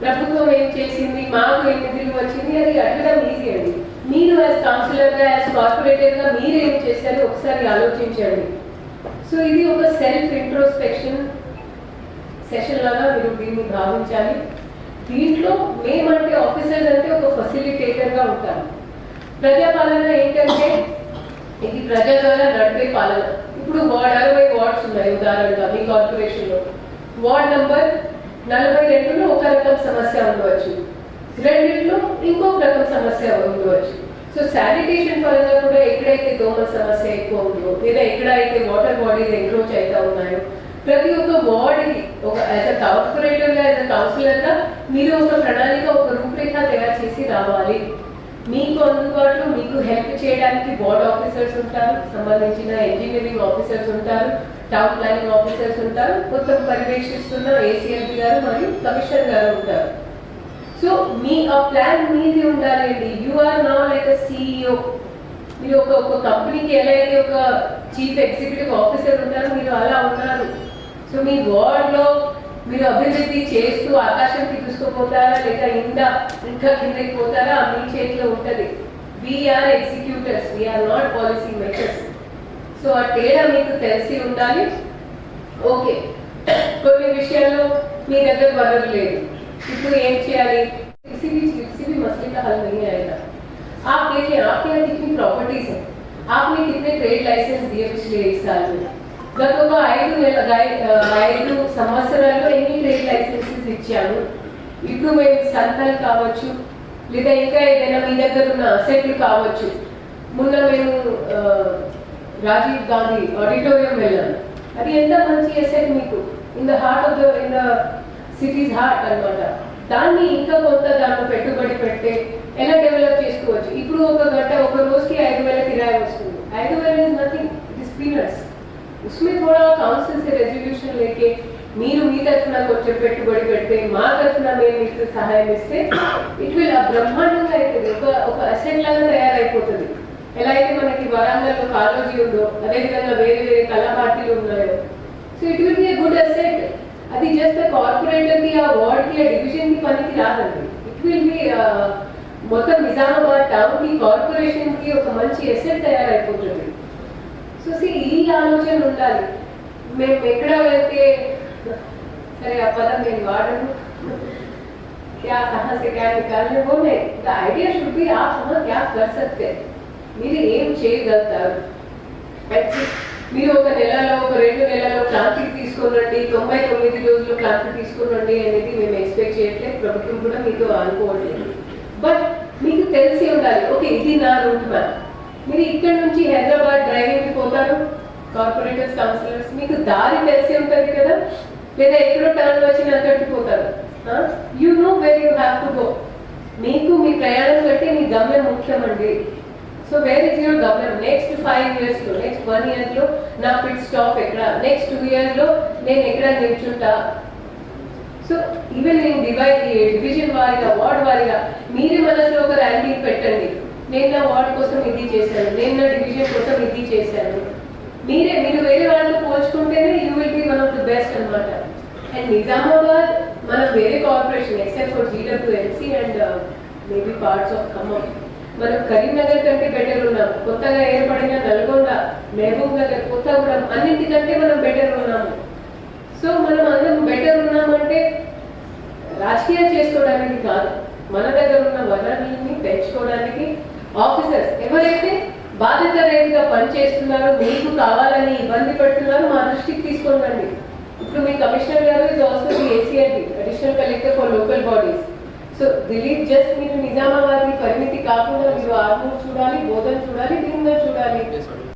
ప్రభుత్వం ఏం చేసింది, మాకు ఏం నిధులు వచ్చింది, అది అడగడం ఈజీ అండి. మీరు యాజ్ కౌన్సిలర్గా, యాజ్ కార్పొరేటర్గా మీరు ఏం చేశారో ఒకసారి ఆలోచించండి. సో ఇది ఒక సెల్ఫ్ ఇంట్రోస్పెక్షన్ సెషన్ లాగా మీరు దీన్ని భావించాలి. దీంట్లో మేమంటే ఆఫీసర్స్ అంటే ఒక ఫెసిలిటేటర్గా ఉంటాం. ప్రజాపాలన ఏంటంటే ఇది ప్రజల ద్వారా నడిపే పాలన. ఇప్పుడు 60 వార్డ్స్ ఉన్నాయి ఉదాహరణగా మీ కార్పొరేషన్లో. వార్డ్ నంబర్ 42లో ఒక రకం సమస్య ఉండవచ్చు, రెండిట్లో ఇంకొక రకం సమస్య ఉండవచ్చు. సో శానిటేషన్ పరంగా కూడా ఎక్కడైతే దోమల సమస్య ఎక్కువ ఉందో, లేదా ఎక్కడైతే వాటర్ బాడీస్ ఎంక్రోచ్ అవుతా ఉన్నాయో, ప్రతి ఒక్క వార్డ్కి ఒక యాజ్ అ కార్పొరేటర్గా, యాజ్ అ కౌన్సిలర్గా మీరు ఒక ప్రణాళిక, ఒక రూపురేఖ తయారు చేసి రావాలి. మీకు అందుబాటులో మీకు హెల్ప్ చేయడానికి వార్డ్ ఆఫీసర్స్ ఉంటారు, సంబంధించిన ఇంజనీరింగ్ ఆఫీసర్స్ ఉంటారు, టౌన్ ప్లానింగ్ ఆఫీసర్స్ ఉంటారు, మొత్తం పర్యవేక్షిస్తున్న ఏసీఎల్పీ గారు మరియు కమిషనర్ గారు ఉంటారు. సో మీ ఆ ప్లాన్ మీది ఉండాలండి. You are now like a CEO. మీరు ఒక కంపెనీకి ఎలా అయితే ఒక చీఫ్ ఎగ్జిక్యూటివ్ ఆఫీసర్ ఉంటారో మీరు అలా ఉన్నారు. సో మీ వార్డ్లో మీరు అభివృద్ధి చేస్తూ ఆకాశంకి తీసుకుపోతారా, లేదా ఇంకా కిందకి పోతారా, మీ చేతిలో ఉంటుంది. We are executors, we are not policy makers. So ఆ తేడా మీకు తెలిసి ఉండాలి. ఓకే, కొన్ని విషయాల్లో మీ దగ్గర వనరు లేదు, ఇప్పుడు ఏం చేయాలి? किसी भी मसले का हल नहीं आएगा. आप देखिए, आपके यहाँ कितनी प्रॉपर्टीज है, आपने कितने ट्रेड लाइसेंस दिए पिछले 1 साल में? गत ఒక 5 సంవత్సరాల్లో ఎన్ని ట్రేడ్ లైసెన్సెస్ ఇచ్చాము? ఇప్పుడు మేము సంతలు కావచ్చు, లేదా ఇంకా ఏదైనా మీ దగ్గర ఉన్న అసెట్లు కావచ్చు. మొన్న మేము రాజీవ్ గాంధీ ఆడిటోరియం వెళ్ళాము. అది ఎంత మంచి అసెట్ మీకు, ఇన్ ద సిటీస్ హార్ట్ అన్నమాట. దాన్ని ఇంకా కొంత దాంట్లో పెట్టుబడి పెడితే ఎలా డెవలప్ చేసుకోవచ్చు? ఇప్పుడు ఒక రోజుకి 5,000 కిరాయి వస్తుంది. 5,000 is nothing, it is peanuts. उसमें थोड़ा काउंसिल से रेजोल्यूशन लेके మీరు మీ తరఫున కొంచెం పెట్టుబడి పెడితే, మా తరఫున మేము మీకు సహాయం ఇస్తే ఇట్ విల్ బ్రహ్మాండంగా అవుతుంది. ఒక అసెట్ లాగా తయారైపోతుంది. ఎలా అయితే మనకి వరంగల్లో కాలోజీ ఉందో, అదేవిధంగా వేరే వేరే కళా పార్టీలు ఉన్నాయో. So it will be a good asset. అది జస్ట్ కార్పొరేటర్కి, ఆ వార్డ్కి, ఆ డివిజన్కి పనికి రాదండి. ఇట్ విల్ బి మొత్తం నిజామాబాద్ టౌన్కి, కార్పొరేషన్కి ఒక మంచి ఎసెట్ తయారైపోతుంది. సో ఈ ఆలోచన ఉండాలి. మేము ఎక్కడ వెళ్తే, సరే ఆ పదం నేను వాడను, क्या कहाँ से क्या निकालने वो नहीं, द आइडिया शुड बी आप वहाँ क्या कर सकते हैं, మీరు ఏం చేయగలుగుతారు. మీరు ఒక నెలలో, ఒక 2 నెలలో క్లాంతికి తీసుకురండి, 99 రోజులు క్లాంతి తీసుకురండి అనేది మేము ఎక్స్పెక్ట్ చేయట్లేదు, ప్రభుత్వం కూడా మీకు అనుకోవట్లేదు. బట్ మీకు తెలిసి ఉండాలి, ఓకే ఇది నా రూట్ మ్యాప్. మీరు ఇక్కడ నుంచి హైదరాబాద్ డ్రైవింగ్కి పోతారు, కార్పొరేటర్స్, కౌన్సిలర్స్, మీకు దారి తెలిసి ఉంటుంది కదా, లేదా ఎక్కడో టర్న్ వచ్చి అక్కడికి పోతారు. You know where you have to go. మీకు మీ ప్రయాణం బట్టి మీ గమ్యం ముఖ్యమండి. సో వేర్ ఇస్ యువర్ గమ్యం? నెక్స్ట్ 5 yearsలో, నెక్స్ట్ 1 yearలో నా పిట్ స్టాప్ ఎక్కడ, నెక్స్ట్ 2 yearsలో నేను ఎక్కడ నిల్చుంటా. సో ఈవెన్ నేను డివిజన్ వారిగా, వార్డ్ వారిగా మీరే మనసులో ఒక ర్యాంకింగ్ పెట్టండి. నేను నా వార్డ్ కోసం ఇది చేశాను, నేను నా డివిజన్ కోసం ఇది చేశాను. మీరు వేరే వాళ్ళతో పోల్చుకుంటేనే you will be one of the best అనమాట. అండ్ నిజామాబాద్ మనం వేరే corporation except for GWMC and maybe parts of Khammam, మనం కరీంనగర్ కంటే బెటర్ ఉన్నాము. కొత్తగా ఏర్పడిన నల్గొండ, మహబూబ్ నగర్, కొత్తగూడెం అన్నింటికంటే మనం బెటర్ ఉన్నాము. సో మనం అందరం బెటర్ ఉన్నామంటే రాజకీయం చేసుకోవడానికి కాదు, మన దగ్గర ఉన్న వనరుల్ని పెంచుకోవడానికి. ఆఫీసర్స్ ఎవరైతే బాధ్యత రహితంగా పనిచేస్తున్నారో, మీకు కావాలని ఇబ్బంది పెడుతున్నారో మా దృష్టికి తీసుకోండి. ఇప్పుడు మీ కమిషనర్ గారు is also the ACLP, additional collector for local bodies. So Dilip just మీరు నిజామాబాద్ పరిమితి కాకుండా మీరు ఆర్మూర్ చూడాలి, బోధన్ చూడాలి, భీమగల్ చూడాలి.